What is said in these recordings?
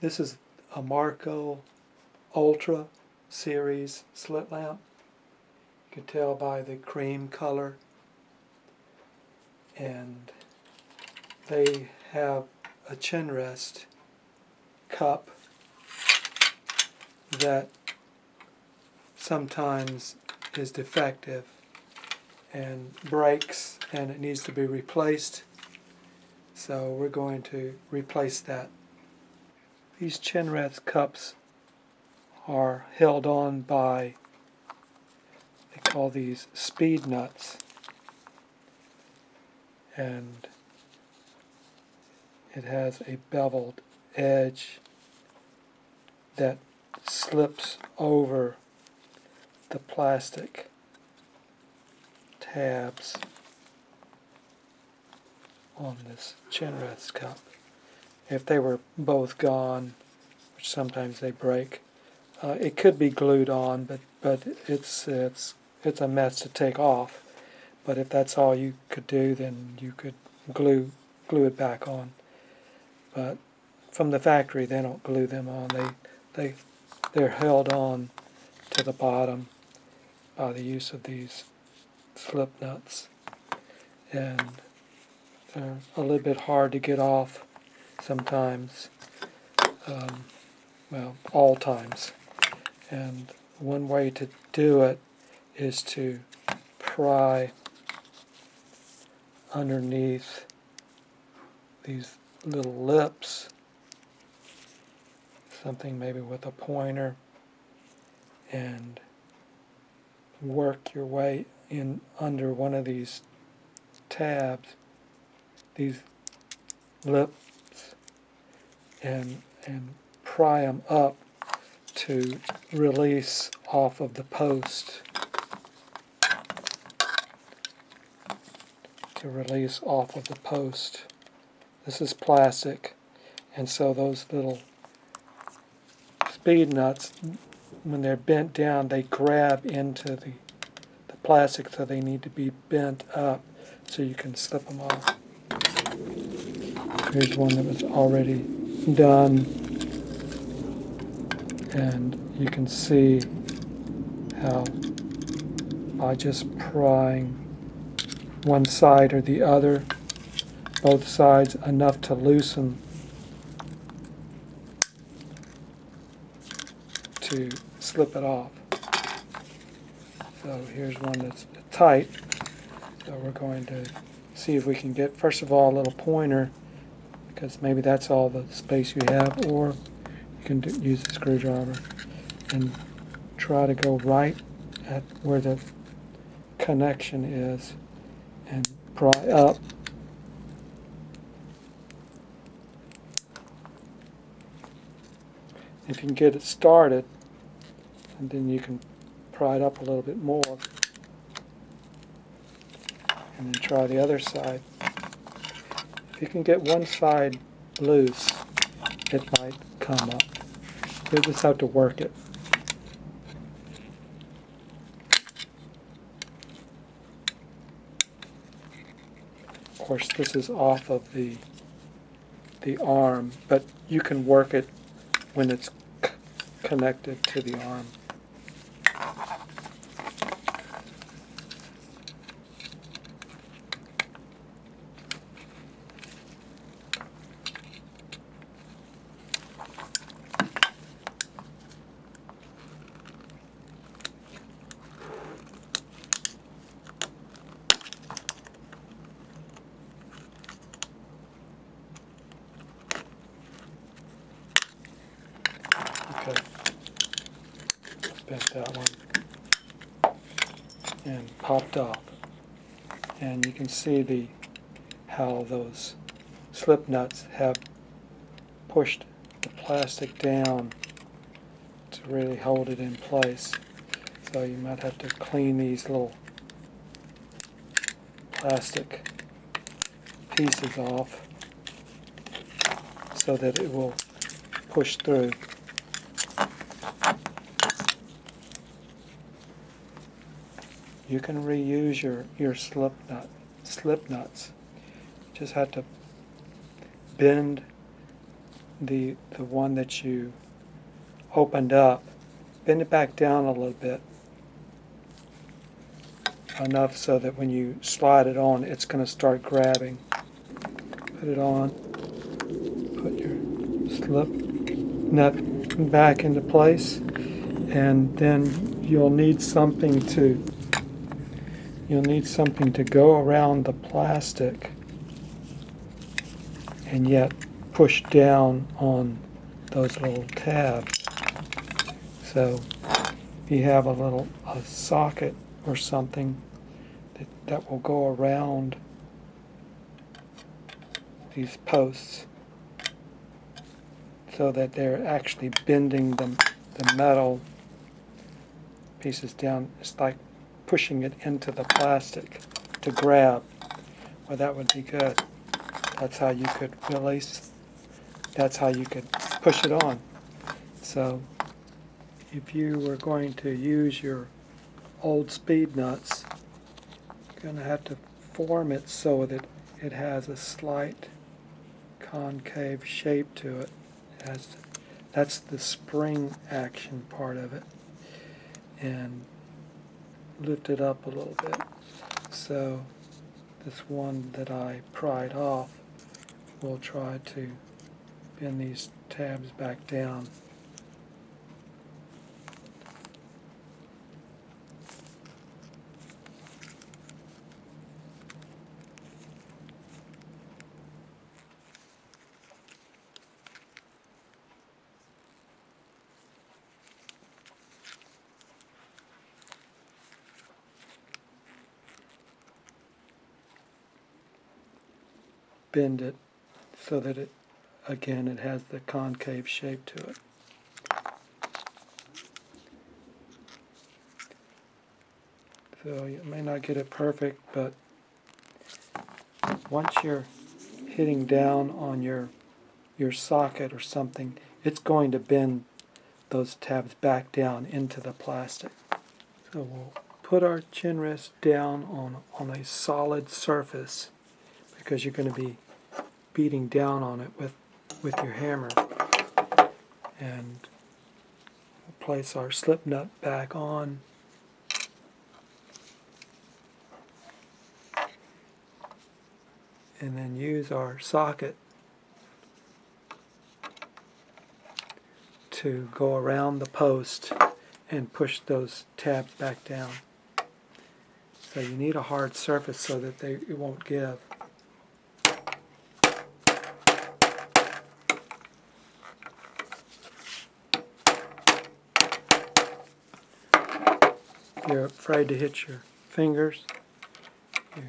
This is a Marco Ultra series slit lamp. You can tell by the cream color. And they have a Chinrest cup that sometimes is defective and breaks and it needs to be replaced. So we're going to replace that. These Chinrest cups are held on by, they call these speed nuts, and it has a beveled edge that slips over the plastic tabs on this Chinrest cup. If they were both gone, which sometimes they break, it could be glued on, but it's a mess to take off. But if that's all you could do, then you could glue it back on. But from the factory, they don't glue them on. They're held on to the bottom by the use of these slip nuts, and they're a little bit hard to get off sometimes. Well, all times. And one way to do it is to pry underneath these little lips, something maybe with a pointer, and work your way in under one of these tabs, these lips, and pry them up to release off of the post. This is plastic, and so those little speed nuts, when they're bent down, they grab into the plastic, so they need to be bent up so you can slip them off. Here's one that was already done, and you can see how by just prying one side or the other, both sides, enough to loosen to slip it off. So here's one that's tight. So we're going to see if we can get, first of all, a little pointer, because maybe that's all the space you have, or you can use a screwdriver and try to go right at where the connection is and pry up. If you can get it started, and then you can pry it up a little bit more, and then try the other side. If you can get one side loose, it might come up. You just have to work it. Of course, this is off of the arm, but you can work it when it's connected to the arm. Okay, bent that one and popped off, and you can see how those slip nuts have pushed the plastic down to really hold it in place. So you might have to clean these little plastic pieces off so that it will push through. You can reuse your slip nuts. You just have to bend the one that you opened up, bend it back down a little bit, enough so that when you slide it on, it's going to start grabbing. Put it on, put your slip nut back into place, and then you'll need something to go around the plastic and yet push down on those little tabs. So you have a socket or something that will go around these posts so that they're actually bending the metal pieces down. It's like pushing it into the plastic to grab. Well, that would be good. That's how you could release, that's how you could push it on. So if you were going to use your old speed nuts, you're going to have to form it so that it has a slight concave shape to it. That's the spring action part of it. And lift it up a little bit. So this one that I pried off, we'll try to bend these tabs back down. Bend it so that it has the concave shape to it. So you may not get it perfect, but once you're hitting down on your socket or something, it's going to bend those tabs back down into the plastic. So we'll put our chin rest down on a solid surface, because you're going to be beating down on it with your hammer. And we'll place our slip nut back on. And then use our socket to go around the post and push those tabs back down. So you need a hard surface so that it won't give. If you're afraid to hit your fingers, you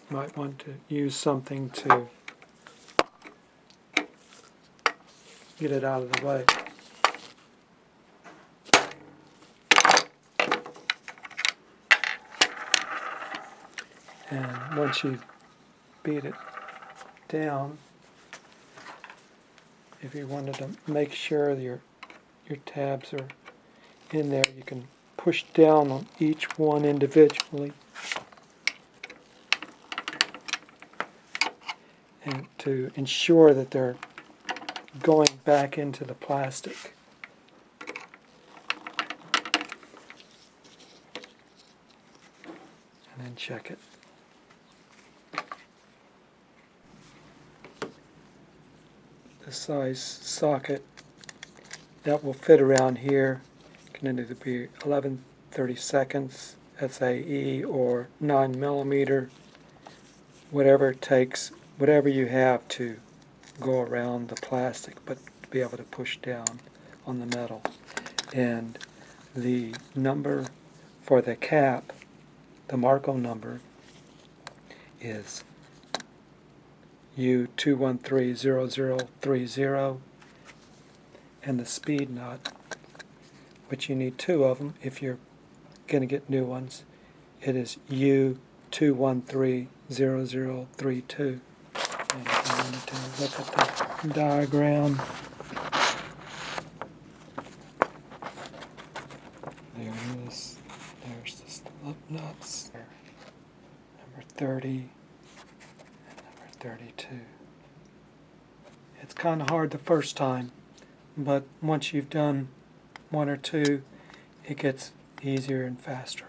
might want to use something to get it out of the way. And once you beat it down, if you wanted to make sure your tabs are in there, you can push down on each one individually and to ensure that they're going back into the plastic. And then check it. The size socket that will fit around here can either be 11/32 SAE or 9mm, whatever it takes, whatever you have to go around the plastic, but to be able to push down on the metal. And the number for the cap, the Marco number, is U2130030, and the speed nut, which you need two of them if you're going to get new ones, it is U2130032. And if you wanted to look at the diagram, there it is. There's the slip nuts, number 30 and number 32. It's kind of hard the first time, but once you've done one or two, it gets easier and faster.